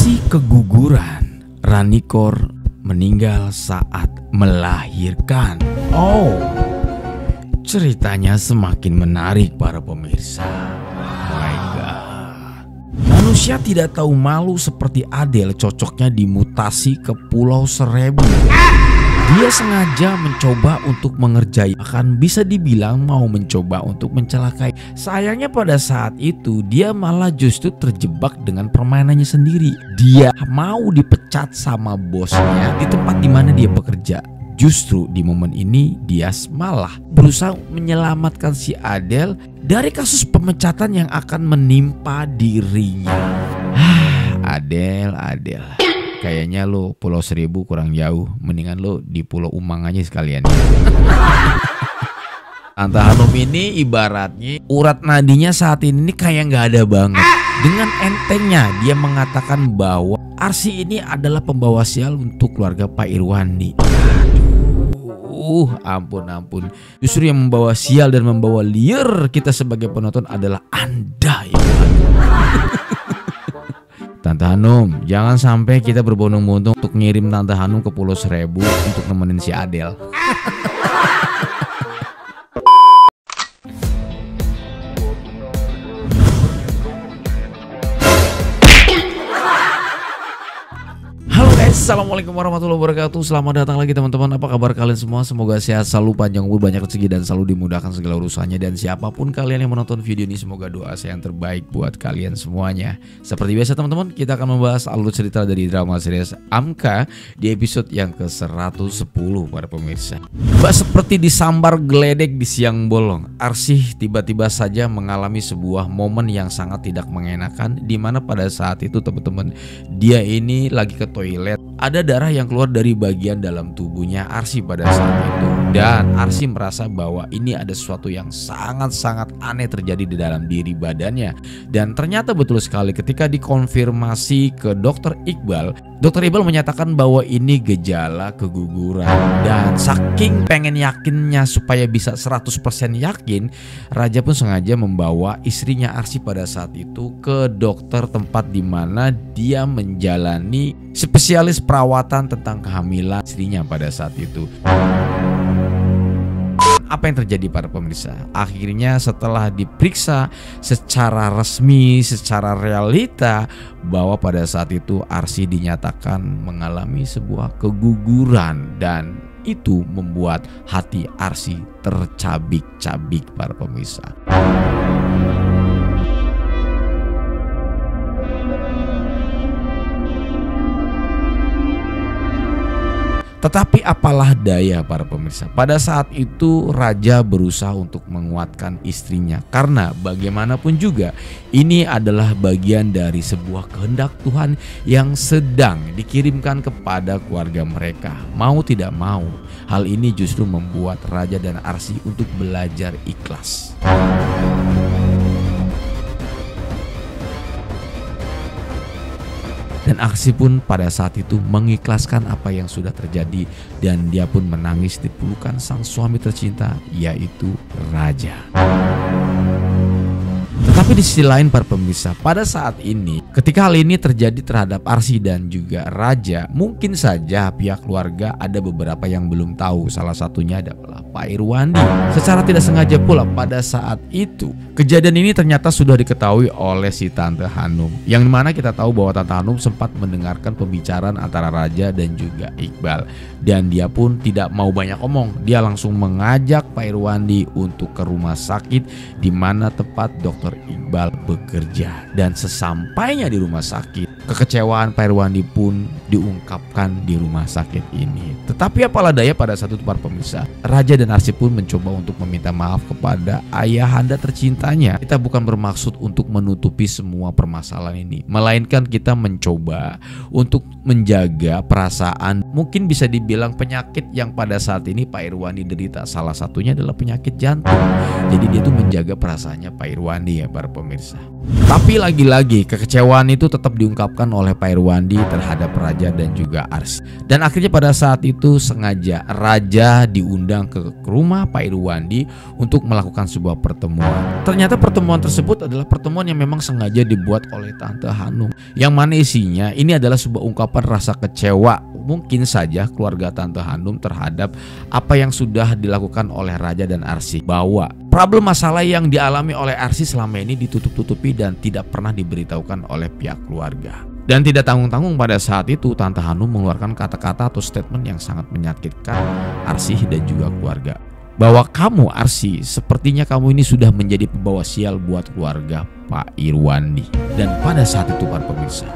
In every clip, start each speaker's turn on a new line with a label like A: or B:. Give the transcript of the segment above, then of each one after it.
A: Arsi keguguran, Ranikor meninggal saat melahirkan. Oh, ceritanya semakin menarik para pemirsa. My God. Manusia tidak tahu malu seperti Adele cocoknya dimutasi ke Pulau Seribu. Dia sengaja mencoba untuk mengerjai, akan bisa dibilang mau mencoba untuk mencelakai. Sayangnya pada saat itu dia malah justru terjebak dengan permainannya sendiri. Dia mau dipecat sama bosnya di tempat di mana dia bekerja. Justru di momen ini dia malah berusaha menyelamatkan si Adele dari kasus pemecatan yang akan menimpa dirinya. Adele. Kayaknya lo Pulau Seribu kurang jauh, mendingan lo di Pulau Umang aja sekalian. Tante Hanum ini ibaratnya urat nadinya saat ini kayak nggak ada banget. Dengan entengnya dia mengatakan bahwa Arsi ini adalah pembawa sial untuk keluarga Pak Irwandi. Ampun. Justru yang membawa sial dan membawa liar kita sebagai penonton adalah Anda ya. Tante Hanum, jangan sampai kita berbondong-bondong untuk ngirim Tante Hanum ke Pulau Seribu untuk nemenin si Adele. Assalamualaikum warahmatullahi wabarakatuh. Selamat datang lagi teman-teman. Apa kabar kalian semua? Semoga sehat selalu, panjang umur, banyak rezeki, dan selalu dimudahkan segala urusannya. Dan siapapun kalian yang menonton video ini, semoga doa saya yang terbaik buat kalian semuanya. Seperti biasa teman-teman, kita akan membahas alur cerita dari drama series Amka di episode yang ke-110 para pemirsa. Seperti disambar geledek di siang bolong, Arsih tiba-tiba saja mengalami sebuah momen yang sangat tidak mengenakan, di mana pada saat itu teman-teman, dia ini lagi ke toilet. Ada darah yang keluar dari bagian dalam tubuhnya Arsi pada saat itu. Dan Arsi merasa bahwa ini ada sesuatu yang sangat-sangat aneh terjadi di dalam diri badannya. Dan ternyata betul sekali ketika dikonfirmasi ke Dokter Iqbal, Dokter Iqbal menyatakan bahwa ini gejala keguguran. Dan saking pengen yakinnya supaya bisa 100% yakin, Raja pun sengaja membawa istrinya Arsi pada saat itu ke dokter tempat di mana dia menjalani spesialis perawatan tentang kehamilan istrinya pada saat itu. Apa yang terjadi para pemirsa? Akhirnya setelah diperiksa secara resmi, secara realita, bahwa pada saat itu Arsi dinyatakan mengalami sebuah keguguran, dan itu membuat hati Arsi tercabik-cabik para pemirsa. Tetapi apalah daya para pemirsa, pada saat itu Raja berusaha untuk menguatkan istrinya, karena bagaimanapun juga ini adalah bagian dari sebuah kehendak Tuhan yang sedang dikirimkan kepada keluarga mereka. Mau tidak mau, hal ini justru membuat Raja dan Arsi untuk belajar ikhlas. Dan Arsi pun pada saat itu mengikhlaskan apa yang sudah terjadi, dan dia pun menangis di pelukan sang suami tercinta, yaitu Raja. Tetapi di sisi lain para pemirsa, pada saat ini ketika hal ini terjadi terhadap Arsi dan juga Raja, mungkin saja pihak keluarga ada beberapa yang belum tahu. Salah satunya adalah Pak Irwandi. Secara tidak sengaja pula pada saat itu kejadian ini ternyata sudah diketahui oleh si Tante Hanum, yang dimana kita tahu bahwa Tante Hanum sempat mendengarkan pembicaraan antara Raja dan juga Iqbal, dan dia pun tidak mau banyak omong. Dia langsung mengajak Pak Irwandi untuk ke rumah sakit di mana tempat Dokter Iqbal bekerja. Dan sesampainya di rumah sakit, kekecewaan Pak Irwandi pun diungkapkan di rumah sakit ini. Tetapi apalah daya, pada satu para pemirsa, Raja dan Arsi pun mencoba untuk meminta maaf kepada ayahanda tercintanya. Kita bukan bermaksud untuk menutupi semua permasalahan ini, melainkan kita mencoba untuk menjaga perasaan, mungkin bisa dibilang penyakit yang pada saat ini Pak Irwandi derita. Salah satunya adalah penyakit jantung. Jadi dia tuh menjaga perasaannya Pak Irwandi ya para pemirsa. Tapi lagi-lagi kekecewaan itu tetap diungkapkan oleh Pak Irwandi terhadap Raja dan juga Arsy. Dan akhirnya pada saat itu sengaja Raja diundang ke rumah Pak Irwandi untuk melakukan sebuah pertemuan. Ternyata pertemuan tersebut adalah pertemuan yang memang sengaja dibuat oleh Tante Hanum, yang mana isinya ini adalah sebuah ungkapan rasa kecewa mungkin saja keluarga Tante Hanum terhadap apa yang sudah dilakukan oleh Raja dan Arsy, bahwa problem masalah yang dialami oleh Arsy selama ini ditutup-tutupi dan tidak pernah diberitahukan oleh pihak keluarga. Dan tidak tanggung-tanggung pada saat itu Tante Hanum mengeluarkan kata-kata atau statement yang sangat menyakitkan Arsy dan juga keluarga, bahwa kamu Arsy, sepertinya kamu ini sudah menjadi pembawa sial buat keluarga Pak Irwandi. Dan pada saat itu para pemirsa,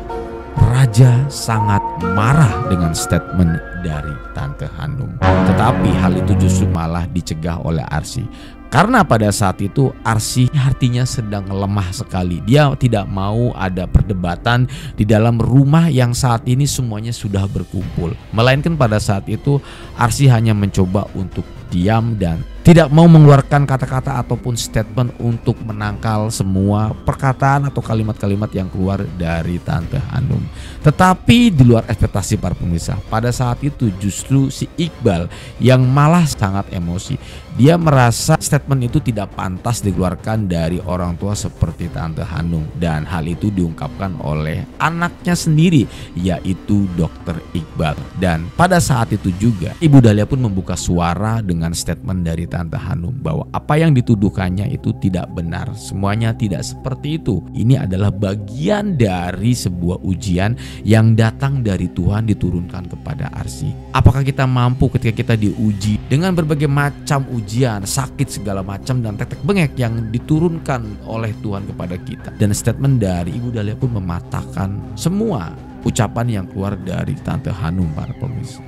A: Raja sangat marah dengan statement dari Tante Hanum. Tetapi hal itu justru malah dicegah oleh Arsy. Karena pada saat itu Arsy hatinya sedang lemah sekali. Dia tidak mau ada perdebatan di dalam rumah yang saat ini semuanya sudah berkumpul. Melainkan pada saat itu Arsy hanya mencoba untuk diam dan tidak mau mengeluarkan kata-kata ataupun statement untuk menangkal semua perkataan atau kalimat-kalimat yang keluar dari Tante Hanum. Tetapi di luar ekspektasi para pemirsa, pada saat itu justru si Iqbal yang malah sangat emosi. Dia merasa statement itu tidak pantas dikeluarkan dari orang tua seperti Tante Hanum, dan hal itu diungkapkan oleh anaknya sendiri, yaitu Dr. Iqbal. Dan pada saat itu juga Ibu Dahlia pun membuka suara dengan statement dari Tante Hanum bahwa apa yang dituduhkannya itu tidak benar, semuanya tidak seperti itu. Ini adalah bagian dari sebuah ujian yang datang dari Tuhan diturunkan kepada Arsy. Apakah kita mampu ketika kita diuji dengan berbagai macam ujian, sakit segala macam dan tetek bengek yang diturunkan oleh Tuhan kepada kita? Dan statement dari Ibu Dahlia pun mematahkan semua ucapan yang keluar dari Tante Hanum para pemirsa.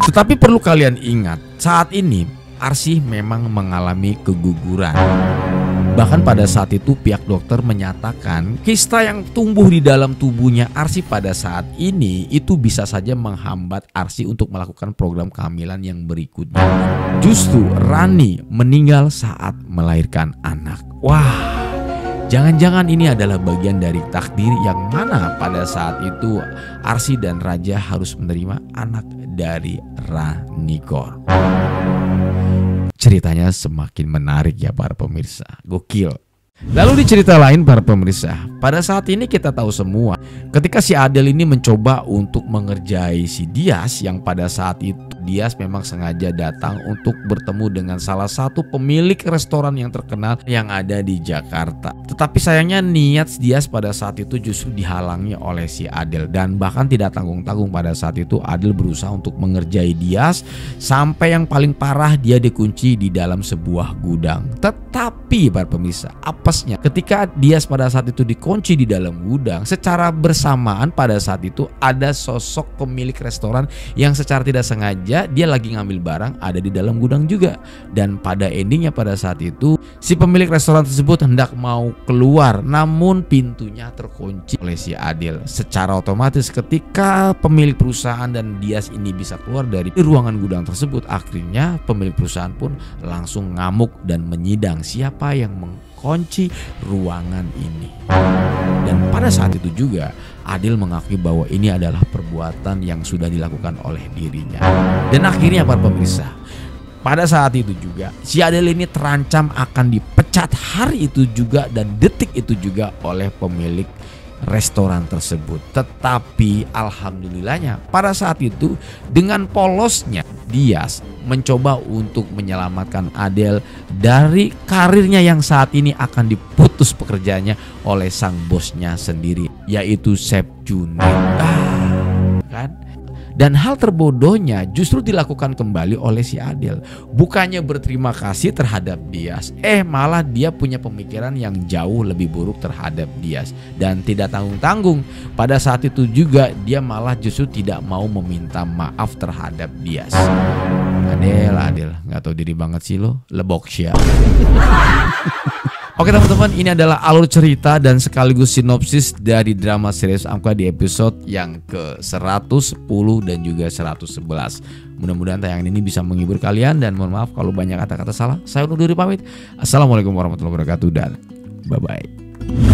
A: Tetapi perlu kalian ingat, saat ini Arsy memang mengalami keguguran. Bahkan pada saat itu pihak dokter menyatakan kista yang tumbuh di dalam tubuhnya Arsy pada saat ini itu bisa saja menghambat Arsy untuk melakukan program kehamilan yang berikutnya. Justru Rani meninggal saat melahirkan anak. Wah, jangan-jangan ini adalah bagian dari takdir yang mana pada saat itu Arsy dan Raja harus menerima anak dari Ranikor. Ceritanya semakin menarik ya para pemirsa, gokil. Lalu di cerita lain para pemirsa, pada saat ini kita tahu semua ketika si Adel ini mencoba untuk mengerjai si Dias, yang pada saat itu Dias memang sengaja datang untuk bertemu dengan salah satu pemilik restoran yang terkenal yang ada di Jakarta. Tetapi sayangnya niat Dias pada saat itu justru dihalangi oleh si Adel, dan bahkan tidak tanggung-tanggung pada saat itu Adel berusaha untuk mengerjai Dias sampai yang paling parah dia dikunci di dalam sebuah gudang. Tetapi para pemirsa, apesnya ketika Dias pada saat itu dikunci di dalam gudang, secara bersamaan pada saat itu ada sosok pemilik restoran yang secara tidak sengaja dia lagi ngambil barang ada di dalam gudang juga. Dan pada endingnya pada saat itu si pemilik restoran tersebut hendak mau keluar, namun pintunya terkunci oleh si Adel. Secara otomatis ketika pemilik perusahaan dan Dias ini bisa keluar dari ruangan gudang tersebut, akhirnya pemilik perusahaan pun langsung ngamuk dan menyidang siapa yang kunci ruangan ini. Dan pada saat itu juga Adel mengakui bahwa ini adalah perbuatan yang sudah dilakukan oleh dirinya. Dan akhirnya para pemirsa, pada saat itu juga si Adel ini terancam akan dipecat hari itu juga dan detik itu juga oleh pemilik restoran tersebut. Tetapi alhamdulillahnya pada saat itu dengan polosnya Dias mencoba untuk menyelamatkan Adel dari karirnya yang saat ini akan diputus pekerjaannya oleh sang bosnya sendiri, yaitu Chef Juned. Kan? Dan hal terbodohnya justru dilakukan kembali oleh si Adel. Bukannya berterima kasih terhadap Dias, malah dia punya pemikiran yang jauh lebih buruk terhadap Dias. Dan tidak tanggung-tanggung, pada saat itu juga dia malah justru tidak mau meminta maaf terhadap Dias. Adel, gak tahu diri banget sih lo, lebok siap. Oke teman-teman, ini adalah alur cerita dan sekaligus sinopsis dari drama series Amka di episode yang ke-110 dan juga 111. Mudah-mudahan tayangan ini bisa menghibur kalian dan mohon maaf kalau banyak kata-kata salah. Saya undur diri pamit. Assalamualaikum warahmatullahi wabarakatuh dan bye-bye.